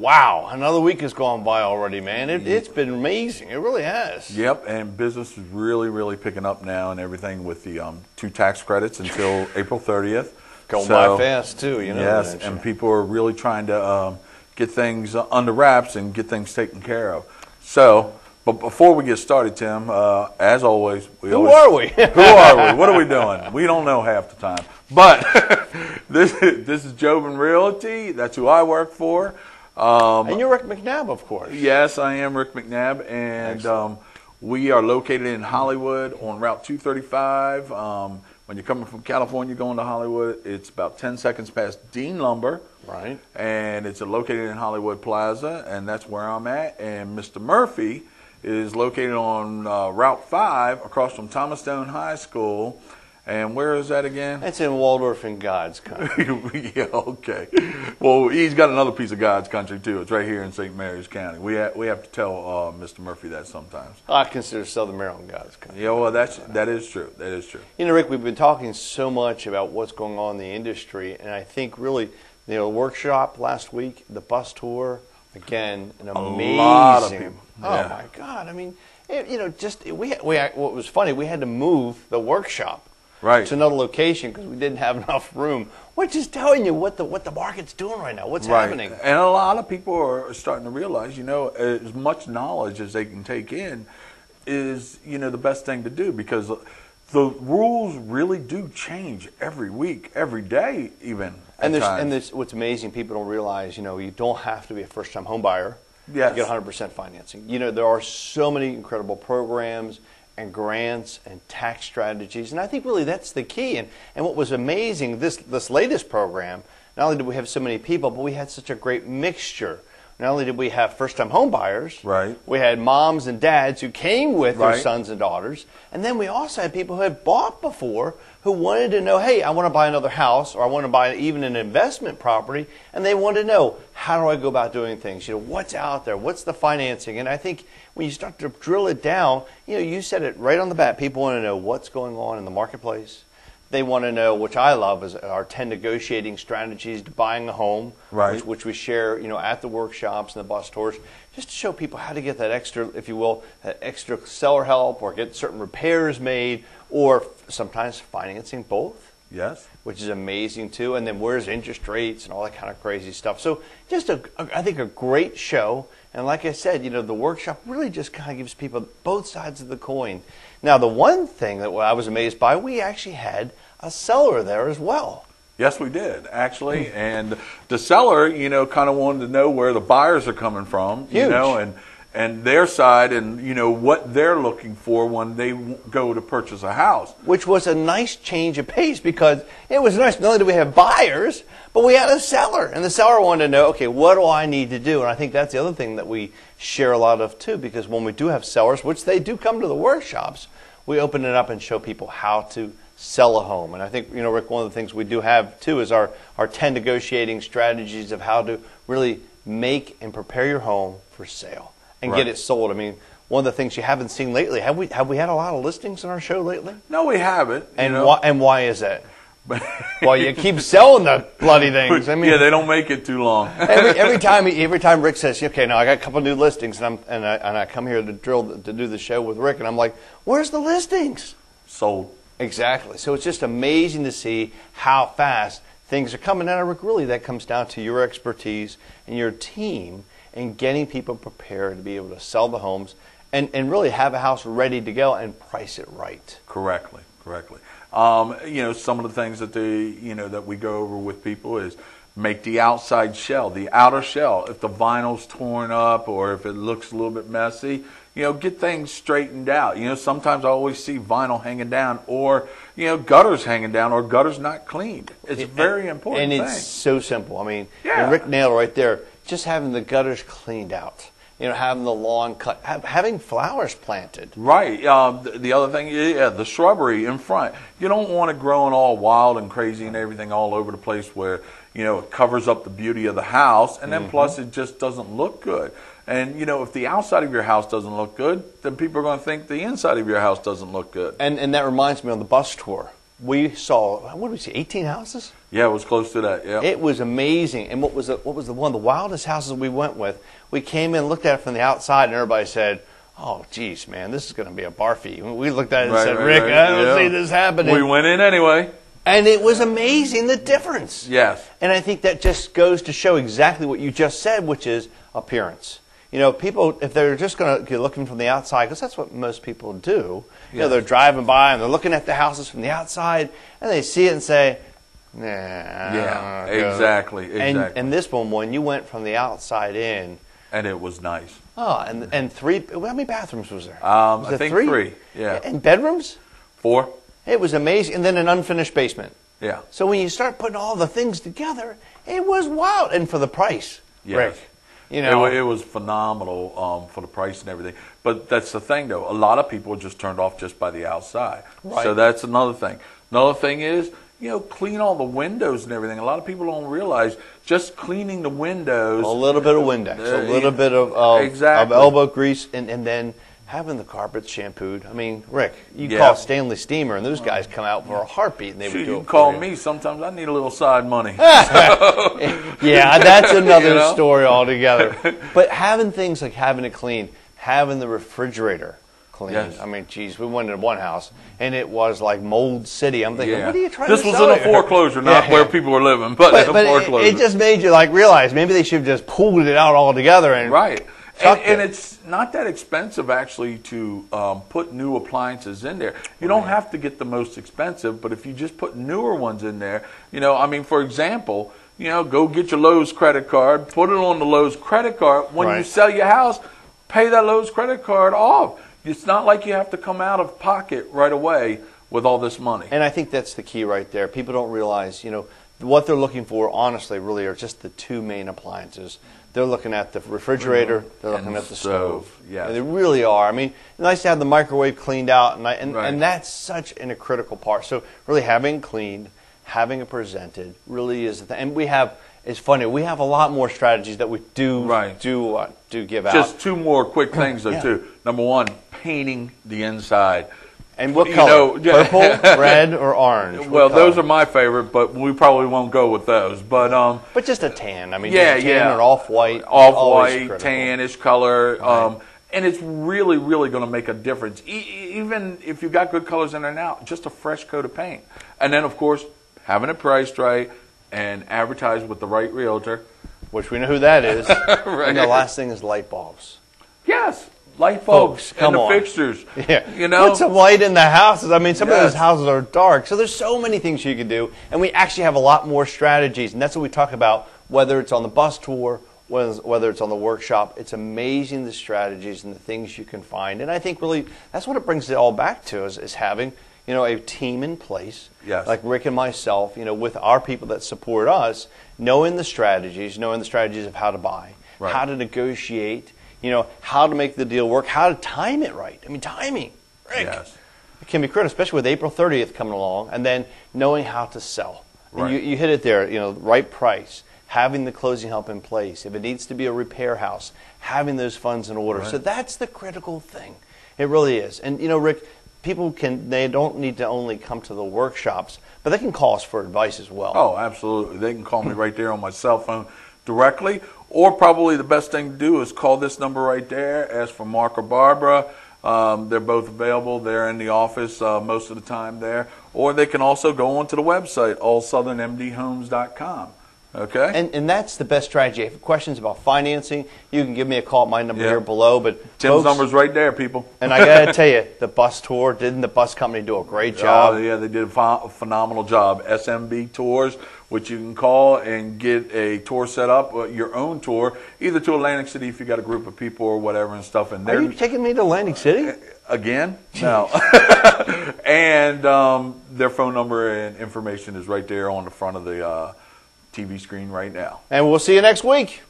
Wow, another week has gone by already, man. It's been amazing. It really has. Yep, and business is really picking up now and everything with the 2 tax credits until April 30th. Going by fast, too, you know. Yes, and people are really trying to get things under wraps and get things taken care of. So, but before we get started, Tim, as always, Who are we? Who are we? What are we doing? We don't know half the time. But this is Jobin Realty. That's who I work for. And you're Rick McNabb, of course. Yes, I am Rick McNabb, and we are located in Hollywood on Route 235. When you're coming from California going to Hollywood, it's about 10 seconds past Dean Lumber. Right. And it's located in Hollywood Plaza, and that's where I'm at. And Mr. Murphy is located on Route 5 across from Thomas Stone High School. And where is that again? It's in Waldorf in God's country. Yeah, okay. Well, he's got another piece of God's country, too. It's right here in St. Mary's County. We have to tell Mr. Murphy that sometimes. I consider Southern Maryland God's country. Yeah, well, that is true. That is true. You know, Rick, we've been talking so much about what's going on in the industry, and I think really, you know, the workshop last week, the bus tour, again, an amazing. A lot of people. Oh, my God. I mean, you know, what was funny, we had to move the workshop. Right. To another location because we didn't have enough room, which is telling you what the market's doing right now, what's happening. And a lot of people are starting to realize, you know, as much knowledge as they can take in is, you know, the best thing to do, because the rules really do change every week, every day even. And there's what's amazing, people don't realize, you know, you don't have to be a first-time home buyer to get 100% financing. You know, there are so many incredible programs and grants and tax strategies, and I think really that's the key. And what was amazing, this latest program, not only did we have so many people, but we had such a great mixture. Not only did we have first-time home buyers, right? We had moms and dads who came with their sons and daughters, and then we also had people who had bought before who wanted to know, hey, I want to buy another house, or I want to buy even an investment property, and they wanted to know, how do I go about doing things? You know, what's out there? What's the financing? And I think when you start to drill it down, you know, you said it right on the bat. People want to know what's going on in the marketplace. They want to know, which I love, is our 10 negotiating strategies to buying a home, which we share, you know, at the workshops and the bus tours, just to show people how to get that extra, if you will, that extra seller help, or get certain repairs made, or sometimes financing both. Yes. Which is amazing too. And then where's interest rates and all that kind of crazy stuff. So just I think a great show. And like I said, you know, the workshop really just kind of gives people both sides of the coin. Now, the one thing that I was amazed by, we actually had a seller there as well. Yes, we did, actually. And the seller, you know, kind of wanted to know where the buyers are coming from, you know, and their side, and, you know, what they're looking for when they go to purchase a house. Which was a nice change of pace, because it was nice. Not only do we have buyers, but we had a seller. And the seller wanted to know, okay, what do I need to do? And I think that's the other thing that we share a lot of, too, because when we do have sellers, which they do come to the workshops, we open it up and show people how to sell a home. And I think, you know, Rick, one of the things we do have, too, is our 10 negotiating strategies of how to really make and prepare your home for sale and get it sold. I mean, one of the things you haven't seen lately, have we had a lot of listings on our show lately? No, we haven't. And why is that? Well, you keep selling the bloody things. I mean, yeah, they don't make it too long. every time Rick says, okay, now I got a couple new listings, and I come here to do the show with Rick, and I'm like, where's the listings? Sold. Exactly. So it's just amazing to see how fast things are coming. And Rick, really that comes down to your expertise and your team and getting people prepared to be able to sell the homes and really have a house ready to go and price it right. Correctly. You know, some of the things that that we go over with people is make the outside shell, the outer shell. If the vinyl's torn up or if it looks a little bit messy, you know, get things straightened out. You know, sometimes I always see vinyl hanging down, or, you know, gutters hanging down, or gutters not cleaned. It's a very important thing. And it's so simple. I mean, Rick nailed it right there. Just having the gutters cleaned out. You know, having the lawn cut, having flowers planted. Right. The other thing, the shrubbery in front. You don't want it growing all wild and crazy and everything all over the place where, you know, it covers up the beauty of the house, and then plus it just doesn't look good. And, you know, if the outside of your house doesn't look good, then people are going to think the inside of your house doesn't look good. And that reminds me on the bus tour. we saw, what did we see, 18 houses? Yeah, it was close to that. Yeah, it was amazing. And what was the one of the wildest houses we went with? We came in, looked at it from the outside, and everybody said, "Oh, geez, man, this is going to be a barfie." We looked at it and said, "Rick, I don't see this happening." We went in anyway, and it was amazing, the difference. Yes, and I think that just goes to show exactly what you just said, which is appearance. You know, people, if they're just going to be looking from the outside, because that's what most people do. You know, they're driving by and they're looking at the houses from the outside, and they see it and say, "Nah." Yeah, exactly. And this one, when you went from the outside in, and it was nice. Oh, and three. How many bathrooms was there? I think three. Yeah. And bedrooms? 4. It was amazing, and then an unfinished basement. Yeah. So when you start putting all the things together, it was wild, and for the price, yes. Rick. You know, it was phenomenal for the price and everything. But that's the thing, though. A lot of people are just turned off just by the outside. Right. So that's another thing. Another thing is, you know, clean all the windows and everything. A lot of people don't realize just cleaning the windows. A little bit of Windex, a little bit of elbow grease, and then having the carpets shampooed. I mean, Rick, you call Stanley Steamer, and those guys come out for a heartbeat, and they would do it for you. You call me. Sometimes I need a little side money. Yeah, that's another story altogether. But having things like having it clean, having the refrigerator clean. Yes. I mean, geez, we went into one house, and it was like Mold City. I'm thinking, what are you trying to sell? This was in a foreclosure, not where people were living, but in a foreclosure. It just made you like realize maybe they should have just pulled it out all together and And it's not that expensive actually to put new appliances in there. You don't have to get the most expensive, but if you just put newer ones in there, you know, I mean, for example, you know, go get your Lowe's credit card, put it on the Lowe's credit card. When you sell your house, pay that Lowe's credit card off. It's not like you have to come out of pocket right away with all this money. And I think that's the key right there. People don't realize, you know, what they're looking for, honestly, really are just the two main appliances. They're looking at the refrigerator, they're looking at the stove. Yes. And they really are. I mean, it's nice to have the microwave cleaned out, and that's such a critical part. So really having cleaned, having it presented really is the thing. And we have, it's funny, we have a lot more strategies that we do give out. Just 2 more quick things, though, too. Number 1, painting the inside. And what color? Purple, red, or orange? Well, those are my favorite, but we probably won't go with those. But just a tan. I mean, tan or off-white. Off-white, tannish color. And it's really, really going to make a difference. Even if you've got good colors in there now, just a fresh coat of paint. And then, of course, having it priced right and advertised with the right realtor. Which we know who that is. And the last thing is light bulbs. Yes. Light bulbs and the fixtures. Yeah. You know? Put some light in the houses. I mean, some of those houses are dark. So there's so many things you can do. And we actually have a lot more strategies. And that's what we talk about, whether it's on the bus tour, whether it's on the workshop. It's amazing the strategies and the things you can find. And I think really that's what it brings it all back to is having, you know, a team in place. Yes. Like Rick and myself, you know, with our people that support us, knowing the strategies of how to buy, how to negotiate, you know, how to make the deal work, how to time it right. I mean, timing, Rick, it can be critical, especially with April 30th coming along, and then knowing how to sell. And you hit it there, you know, right price, having the closing help in place. If it needs to be a repair house, having those funds in order. So that's the critical thing. It really is. And, you know, Rick, they don't need to only come to the workshops, but they can call us for advice as well. Oh, absolutely. They can call me right there on my cell phone directly, or probably the best thing to do is call this number right there, ask for Mark or Barbara. They're both available. They're in the office most of the time there. Or they can also go onto the website, allsouthernmdhomes.com. Okay? And that's the best strategy. If you have questions about financing, you can give me a call at my number here below. But Tim's number's right there, people. And I got to tell you, the bus tour, didn't the bus company do a great job? Oh, yeah, they did a phenomenal job. SMB Tours, which you can call and get a tour set up, your own tour, either to Atlantic City if you got a group of people or whatever and stuff. And are you taking me to Atlantic City? Again? No. And their phone number and information is right there on the front of the TV screen right now. And we'll see you next week.